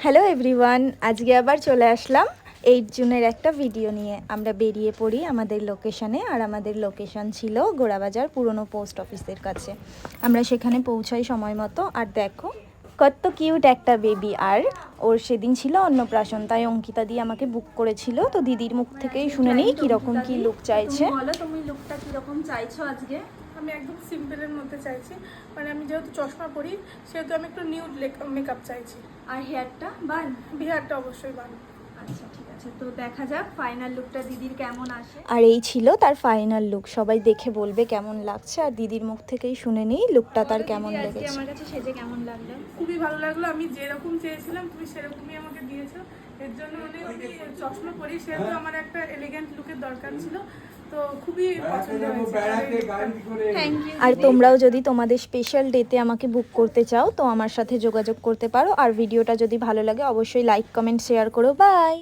Hello everyone, আজকে আবার চলে আসলাম 8 জুনের একটা ভিডিও নিয়ে। আমরা বেরিয়ে পড়ি আমাদের লোকেশনে, আর আমাদের লোকেশন ছিল গোড়াবাজার পুরনো পোস্ট অফিসের কাছে। আমরা সেখানে পৌঁছাই সময় মতো। আর দেখো কত কিউট একটা বেবি, আর ওর সেদিন ছিল অন্নপ্রাশন, তাই অঙ্কিতা দিয়ে আমাকে বুক করেছিল। তো দিদির মুখ থেকেই শুনে নেই কীরকম কী লুক চাইছে। বলো তুমি লুকটা কীরকম চাইছো আজকে? আমি একদম সিম্পলের মধ্যে চাইছি, মানে আমি যেহেতু চশমা পরি সেহেতু আমি একটু নিউড মেকআপ চাইছি। আর হেয়ারটা বান? হেয়ারটা অবশ্যই বান। আচ্ছা ঠিক আছে, তো দেখা যাক ফাইনাল লুকটা দিদির কেমন আসে। আর এই ছিল তার ফাইনাল লুক, সবাই দেখে বলবে কেমন লাগছে। আর দিদির মুখ থেকেই শুনে নিই লুকটা তার কেমন লেগেছে। আমার কাছে সেজে কেমন লাগলো? খুবই ভালো লাগলো, আমি যেরকম চেয়েছিলাম তুমি সেরকমই আমাকে দিয়েছো। এর জন্য আমি চশমা পরি সেহেতু আমার একটা এলিগেন্ট লুকের দরকার ছিল, তো খুবই পছন্দ হয়েছে। Thank you. আর তোমরাও যদি তোমাদের স্পেশাল ডেতে আমাকে বুক করতে চাও তো আমার সাথে যোগাযোগ করতে পারো। আর ভিডিওটা যদি ভালো লাগে অবশ্যই লাইক কমেন্ট শেয়ার করো। বাই।